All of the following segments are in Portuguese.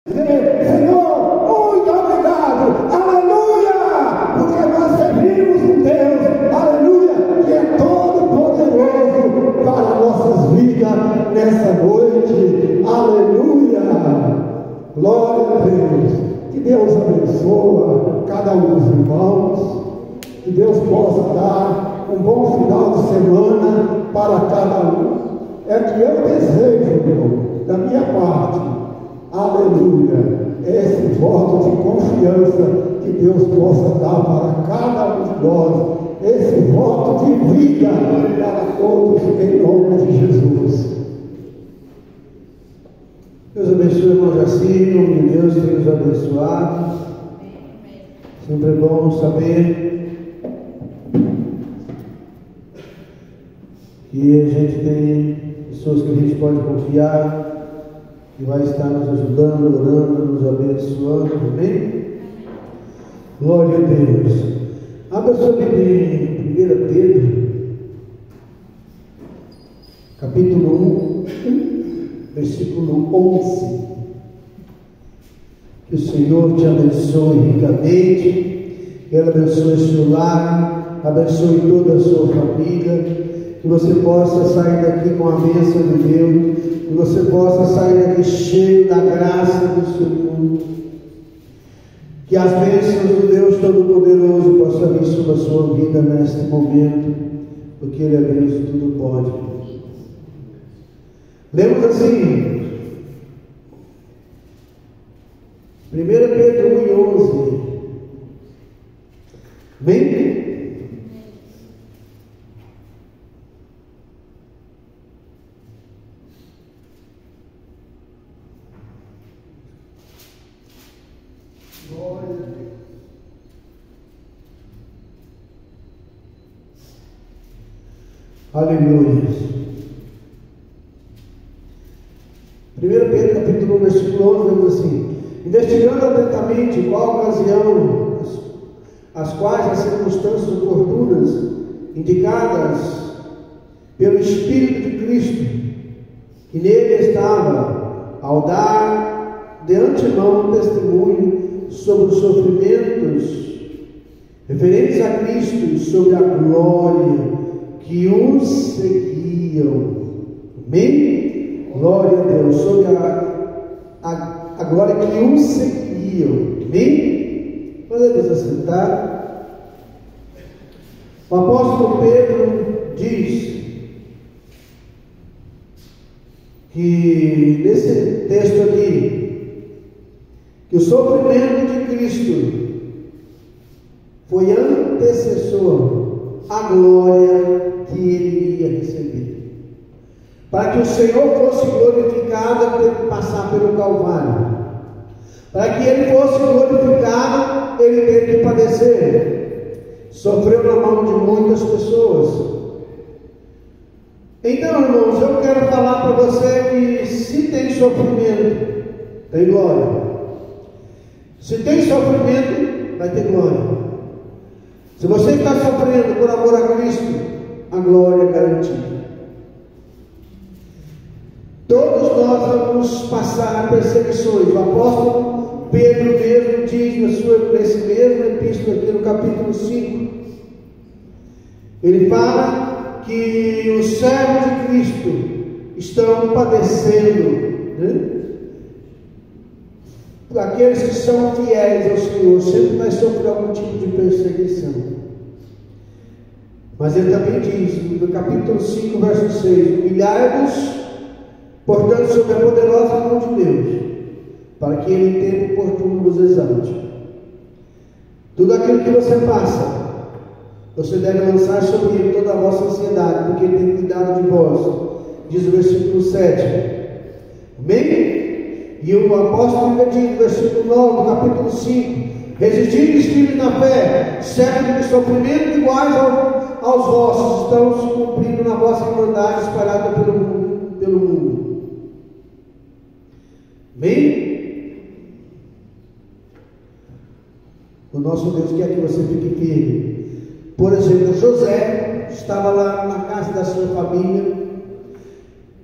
Senhor, muito obrigado, aleluia, porque nós servimos um Deus, aleluia, que é todo poderoso para nossas vidas nessa noite, aleluia, glória a Deus. Que Deus abençoe cada um dos irmãos, que Deus possa dar um bom final de semana para cada um. É que eu desejo, irmão, da minha parte, aleluia, esse voto de confiança que Deus possa dar para cada um de nós, esse voto de vida para todos, em nome de Jesus. Deus abençoe, irmão Jaci, em nome de Deus, tem nos abençoado. Sempre é bom saber que a gente tem pessoas que a gente pode confiar, que vai estar nos ajudando, orando, nos abençoando, amém? Glória a Deus. Abra sua Bíblia em 1 Pedro, capítulo 1, versículo 11. Que o Senhor te abençoe ricamente, que Ele abençoe seu lar, abençoe toda a sua família, que você possa sair daqui com a bênção de Deus, que você possa sair daqui cheio da graça do Senhor, que as bênçãos do Deus Todo-Poderoso possam vir sobre a sua vida neste momento, porque Ele é Deus e tudo pode. Lemos assim, 1 Pedro 1:11. Amém? Glória a Deus. Aleluia. 1 Pedro capítulo 1, versículo 11, diz assim: investigando atentamente qual ocasião, as quais as circunstâncias oportunas indicadas pelo Espírito de Cristo, que nele estava, ao dar de antemão testemunho sobre os sofrimentos referentes a Cristo e sobre a glória que os seguiam. Amém? Glória a Deus. Sobre a glória que os seguiam. Amém? Podemos assentar. O apóstolo Pedro diz que nesse texto aqui, que o sofrimento de Cristo foi antecessor à glória que ele ia receber. Para que o Senhor fosse glorificado, ele teve que passar pelo Calvário. Para que ele fosse glorificado, ele teve que padecer. Sofreu na mão de muitas pessoas. Então, irmãos, eu quero falar para você que se tem sofrimento, tem glória. Se tem sofrimento, vai ter glória. Se você está sofrendo por amor a Cristo, a glória é garantida. Todos nós vamos passar perseguições. O apóstolo Pedro mesmo diz nesse mesmo epístola aqui no capítulo 5, ele fala que os servos de Cristo estão padecendo, né? Aqueles que são fiéis ao Senhor sempre vai sofrer algum tipo de perseguição. Mas ele também diz no capítulo 5, verso 6: humilhai-vos, portanto, sob a poderosa mão de Deus, para que Ele em tempo oportuno vos exalte. Tudo aquilo que você passa, você deve lançar sobre Ele toda a vossa ansiedade, porque Ele tem cuidado de vós, diz o versículo 7. Amém? E o apóstolo ainda diz no versículo 9, no capítulo 5: resistindo firmes na fé, certo de sofrimento iguais aos vossos, estão se cumprindo na vossa irmandade espalhada pelo mundo. Amém? O nosso Deus quer que você fique firme. Por exemplo, José estava lá na casa da sua família,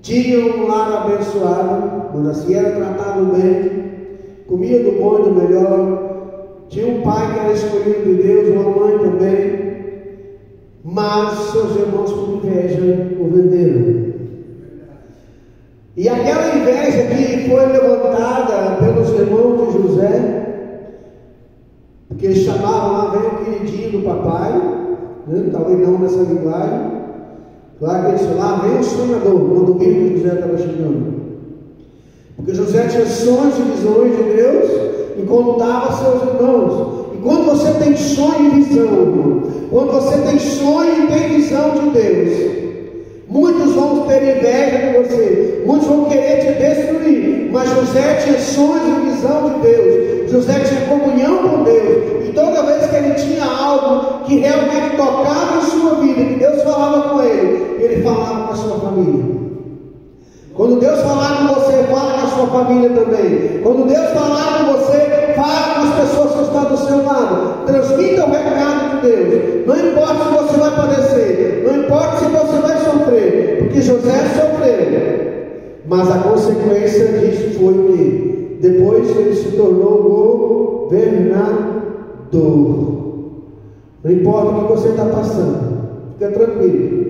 tinha um lar abençoado, onde assim era tratado bem, comia do bom e do melhor, tinha um pai que era escolhido de Deus, uma mãe também, mas seus irmãos por inveja o venderam. E aquela inveja que foi levantada pelos irmãos de José, porque eles chamavam lá, vem o queridinho do papai, né? Talvez não nessa linguagem, claro que eles falavam, vem o sonhador, no domingo que José estava chegando. Porque José tinha sonhos e visões de Deus e contava a seus irmãos. E quando você tem sonho e visão, quando você tem sonho e tem visão de Deus, muitos vão ter inveja de você, muitos vão querer te destruir, mas José tinha sonhos e visão de Deus, José tinha comunhão com Deus, e toda vez que ele tinha algo que realmente tocava em sua vida, que Deus falava com ele falava com a sua família. Quando Deus falar com você, fala com a sua família também. Quando Deus falar com você, fala com as pessoas que estão do seu lado. Transmita o recado de Deus. Não importa se você vai padecer, não importa se você vai sofrer, porque José sofreu. Mas a consequência disso foi o quê? Depois ele se tornou governador. Não importa o que você está passando, fica tranquilo.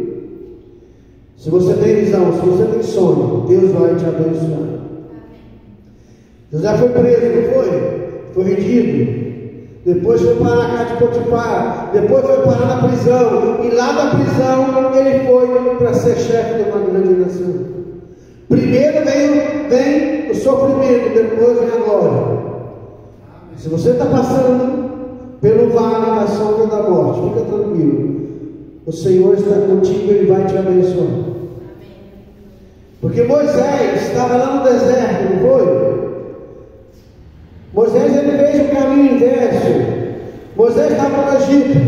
Se você tem visão, se você tem sonho, Deus vai te abençoar. José foi preso, não foi? Foi vendido. Depois foi parar na casa de Potifar. Depois foi parar na prisão. E lá da prisão ele foi para ser chefe de uma grande nação. Primeiro vem o sofrimento, depois vem a glória. Se você está passando pelo vale da sombra da morte, fica tranquilo. O Senhor está contigo, Ele vai te abençoar. Porque Moisés estava lá no deserto, não foi? Moisés ele fez o caminho inverso. Moisés estava no Egito.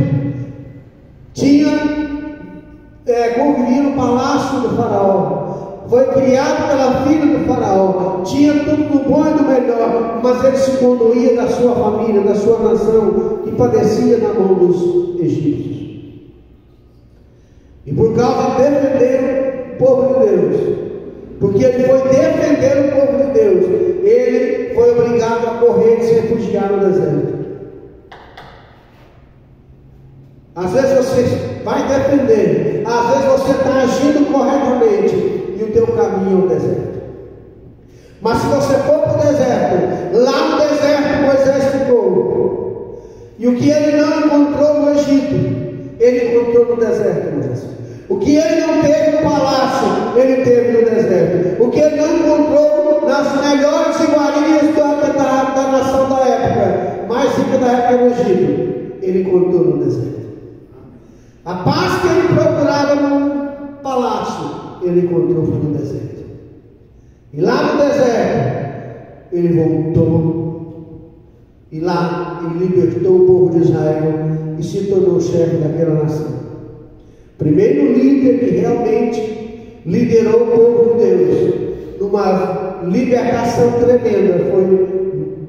Convivia no palácio do faraó. Foi criado pela filha do faraó. Tinha tudo do bom e do melhor. Mas ele se conduía da sua família, da sua nação, que padecia na mão dos egípcios. E por causa de defender o povo de Deus, porque ele foi defender o povo de Deus, ele foi obrigado a correr e se refugiar no deserto. Às vezes você vai defender, às vezes você está agindo corretamente e o teu caminho é o deserto. Mas se você for para o deserto, lá no deserto Moisés ficou, e o que ele não encontrou no Egito, ele encontrou no deserto, Moisés. O que ele não teve no palácio, ele teve no deserto. O que ele não encontrou nas melhores iguarias da nação da época, mais rica da época do Egito, ele encontrou no deserto. A paz que ele procurava no palácio, ele encontrou no deserto. E lá no deserto, ele voltou. E lá ele libertou o povo de Israel e se tornou chefe daquela nação. Primeiro líder que realmente liderou o povo de Deus numa libertação tremenda foi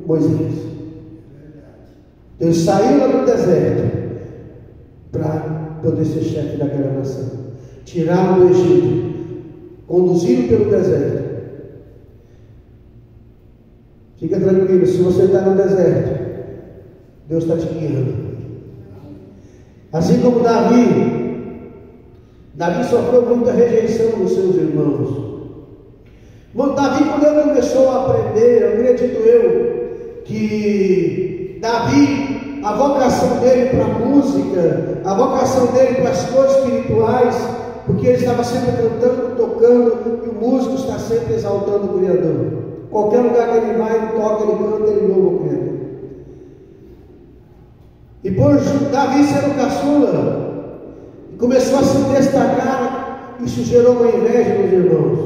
Moisés. Ele saiu lá do deserto para poder ser chefe daquela nação. Tiraram do Egito, conduzido pelo deserto. Fica tranquilo, se você está no deserto, Deus está te guiando. Assim como Davi sofreu muita rejeição dos seus irmãos. Davi, quando ele começou a aprender, acredito eu, que Davi, a vocação dele para a música, a vocação dele para as coisas espirituais, porque ele estava sempre cantando, tocando, e o músico está sempre exaltando o Criador. Qualquer lugar que ele vai, ele toca, ele canta, ele louva o Criador. E por Davi ser o caçula, começou a se destacar, isso gerou uma inveja nos irmãos.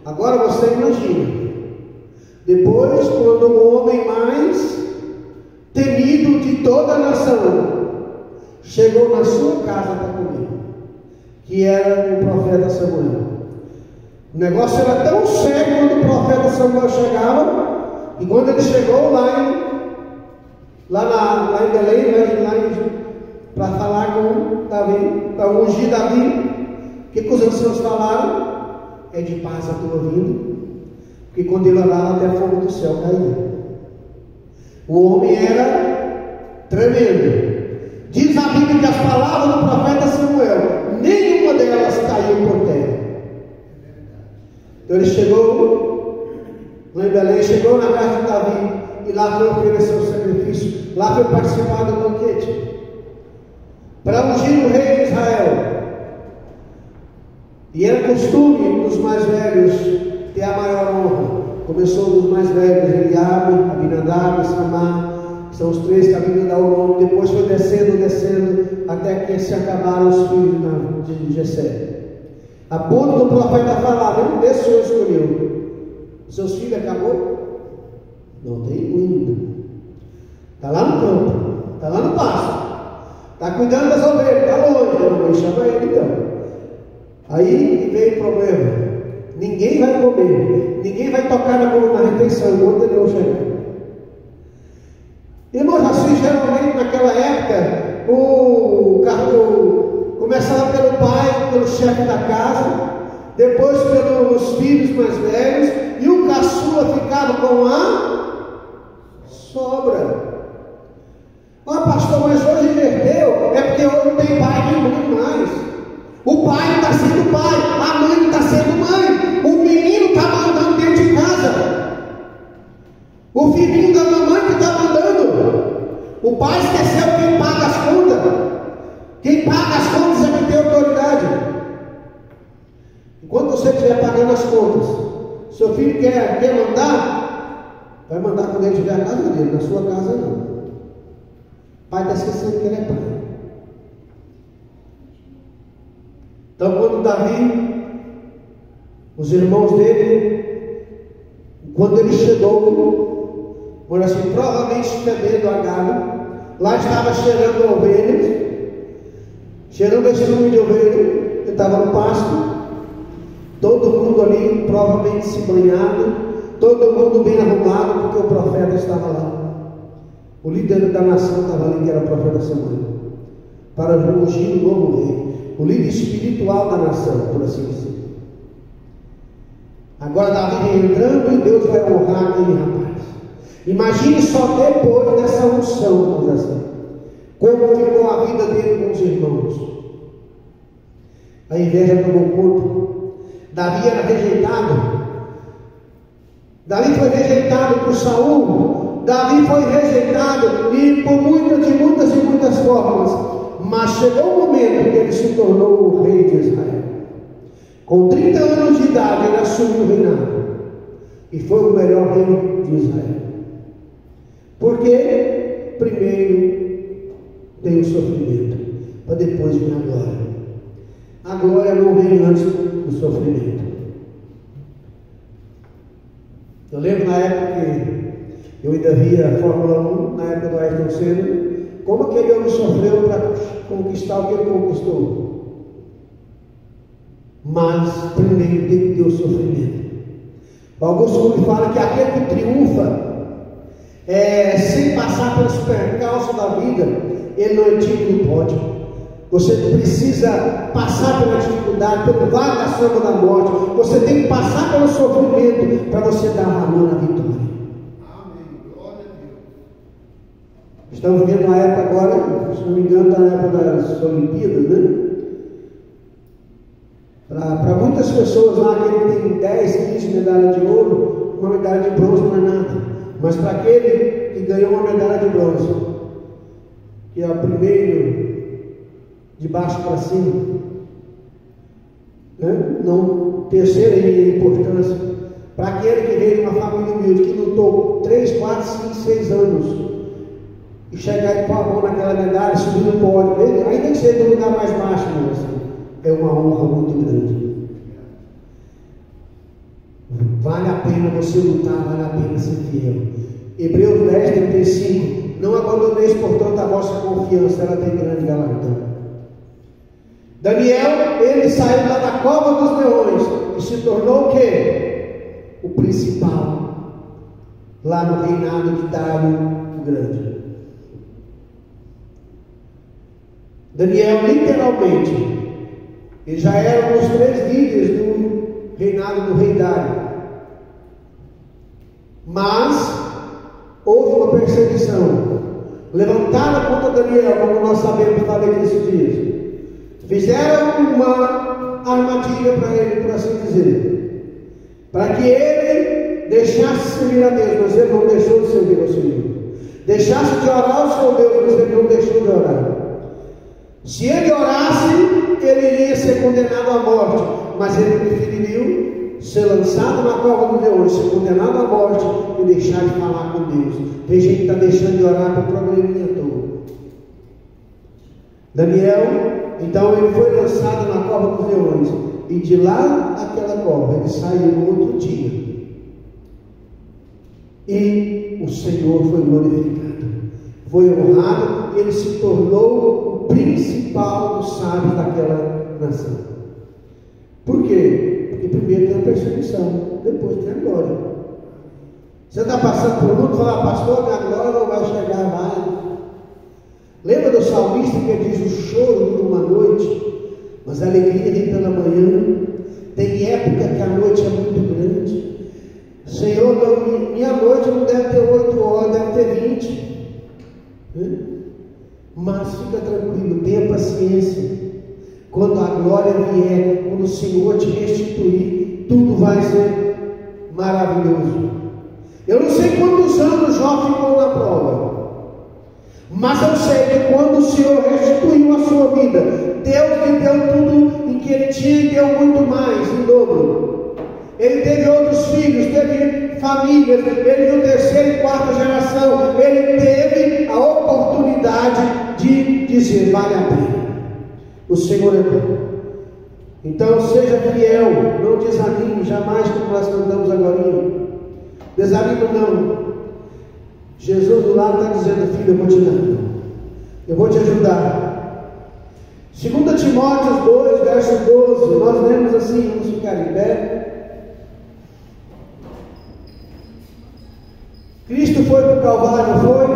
Agora você imagina, depois quando o homem mais temido de toda a nação chegou na sua casa para comer, que era o profeta Samuel. O negócio era tão sério quando o profeta Samuel chegava, e quando ele chegou lá em Belém, para falar com Davi, para ungir Davi, o que os anciãos falaram? É de paz a tua vinda, porque quando ele orava até fogo do céu caía. O homem era tremendo. Diz a Bíblia que as palavras do profeta Samuel, nenhuma delas caiu por terra. Então ele chegou lá em Belém, chegou na casa de Davi, e lá foi oferecer o sacrifício, lá foi participar do banquete, para ungir o rei de Israel. E era costume dos mais velhos ter a maior honra. Começou dos mais velhos, Eliabe, Abinadab e Samar, que são os três que a Bíblia dá o nome. Depois foi descendo, até que se acabaram os filhos de Jessé. A ponto do profeta falar: não, desse senhor escolheu. Seus filhos acabou? Não tem ainda. Está lá no campo, está lá no pasto, está cuidando das ovelhas, está longe. Não, chama ele então. Aí veio o problema. Ninguém vai comer, ninguém vai tocar na refeição enquanto ele não chegar. Irmãos, assim, geralmente naquela época, o carro começava pelo pai, pelo chefe da casa, depois pelos filhos mais velhos, e o caçula ficava com a sobra. Ah, pastor, mas hoje inverteu, é porque hoje não tem pai nem mãe mais. O pai não está sendo pai, a mãe não está sendo mãe, o menino está mandando dentro de casa, o filhinho da mamãe que está mandando. O pai esqueceu quem paga as contas. Quem paga as contas é que tem autoridade. Enquanto você estiver pagando as contas, seu filho quer mandar, vai mandar quando ele estiver na casa dele, na sua casa não. O pai está esquecendo que ele é pai. Então, quando Davi, os irmãos dele, quando ele chegou, por assim, provavelmente bebendo a gado, lá estava cheirando ovelhas, cheirando estrume de ovelha, ele estava no pasto, todo mundo ali, provavelmente se banhado, todo mundo bem arrumado, porque o profeta estava lá. O líder da nação estava ali, que era o profeta Samuel, para ungir o novo rei. O líder espiritual da nação, por assim dizer. Agora Davi vem entrando e Deus vai honrar aquele rapaz. Imagine só depois dessa unção, vamos dizer assim, como ficou a vida dele com os irmãos. A inveja tomou conta. Davi era rejeitado. Davi foi rejeitado por Saul. Davi foi rejeitado e por muitas formas. Mas chegou o momento que ele se tornou o rei de Israel. Com 30 anos de idade ele assumiu o reinado. E foi o melhor rei de Israel. Porque primeiro tem o sofrimento, para depois vir a glória. A glória não vem antes do sofrimento. Eu lembro na época que eu ainda via a Fórmula 1, na época do Ayrton Senna, como aquele homem sofreu para conquistar o que ele conquistou. Mas primeiro tem que ter o sofrimento. Augusto me fala que aquele que triunfa sem passar pelos percalços da vida, ele não é digno do pódio. Você precisa passar pela dificuldade, pelo vale da sombra da morte. Você tem que passar pelo sofrimento para você dar a mão na vitória. Estamos vivendo uma época agora, se não me engano, está na época das Olimpíadas, né? Para muitas pessoas lá, aquele que tem 10, 15 medalhas de ouro, uma medalha de bronze não é nada. Mas para aquele que ganhou uma medalha de bronze, que é o primeiro de baixo para cima, né? Não, terceira em importância, para aquele que veio de uma família humilde, que lutou 3, 4, 5, 6 anos, e chegar e pôr a mão naquela medalha, subir no pódio, ainda que seja do lugar mais baixo, mas é uma honra muito grande. Vale a pena você lutar, vale a pena ser fiel. Hebreus 10, 35. Não abandoneis, portanto, a vossa confiança, ela tem grande galardão. Daniel, ele saiu lá da cova dos leões e se tornou o quê? O principal lá no reinado de Dário o Grande. Daniel, literalmente, ele já era um dos 3 líderes do reinado do rei Dário. Mas houve uma perseguição. Levantaram contra Daniel, como nós sabemos, falei nesses dias. Fizeram uma armadilha para ele, por assim dizer, para que ele deixasse servir a Deus, mas ele não deixou de servir ao Senhor. Deixasse de orar ao seu Deus, mas ele não deixou de orar. Se ele orasse, ele iria ser condenado à morte, mas ele preferiu ser lançado na cova dos leões, ser condenado à morte e deixar de falar com Deus. Tem gente que está deixando de orar por probleminha todo. Daniel, então, ele foi lançado na cova dos leões, e de lá daquela cova ele saiu no outro dia, e o Senhor foi glorificado, foi honrado, e ele se tornou o principal dos sábios daquela nação. Por quê? Porque primeiro tem a perseguição, depois tem a glória. Você está passando por um mundo e fala: pastor, minha glória não vai chegar mais. Lembra do salmista que diz: o choro dura uma noite, mas a alegria vem pela manhã. Tem época que a noite é muito grande. Senhor, minha noite não deve ter 8 horas, deve ter 20. Mas fica tranquilo, tenha paciência. Quando a glória vier, quando o Senhor te restituir, tudo vai ser maravilhoso. Eu não sei quantos anos Jó ficou na prova, mas eu sei que quando o Senhor restituiu a sua vida, Deus lhe deu tudo em que ele tinha e deu muito mais, em dobro. Ele teve outros filhos, teve famílias, ele viu 3ª e 4ª geração, ele teve a oportunidade de dizer: vale a pena, o Senhor é bom. Então seja fiel, não desanime jamais, como nós cantamos agora. Desanime não. Jesus do lado está dizendo: filho, eu vou te dar, eu vou te ajudar. 2 Timóteo 2, verso 12, nós lemos assim, vamos ficar em pé. Cristo foi para o Calvário, foi,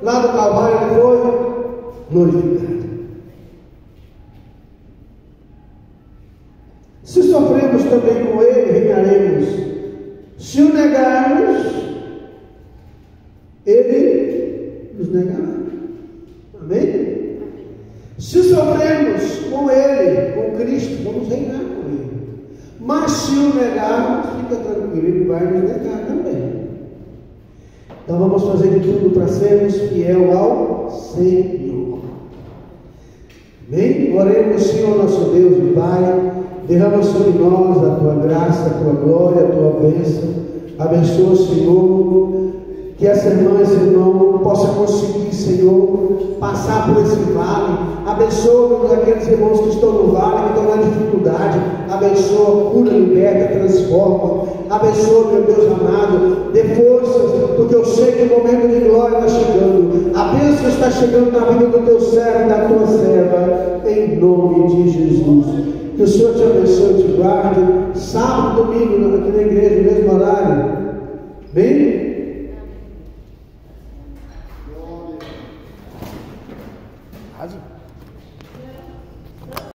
lá do Calvário ele foi glorificado. Se sofremos também com ele, reinaremos. Se o negarmos, ele nos negará. Amém? Se sofremos com ele, com Cristo, vamos reinar com ele. Mas se o negarmos, fica tranquilo, ele vai nos negar também. Então vamos fazer de tudo para sermos fiel ao Senhor. Amém? Oremos, Senhor nosso Deus e Pai. Derrama sobre nós a tua graça, a tua glória, a tua bênção. Abençoa, Senhor, que essa irmã, esse irmão possa conseguir, Senhor, passar por esse vale. Abençoa aqueles irmãos que estão no vale, que estão na dificuldade. Abençoa, cura, liberta, transforma. Abençoa, meu Deus amado, dê forças, porque eu sei que o momento de glória está chegando. A bênção está chegando na vida do teu servo e da tua serva, em nome de Jesus. Que o Senhor te abençoe e te guarde. Sábado, domingo, aqui na igreja, no mesmo horário.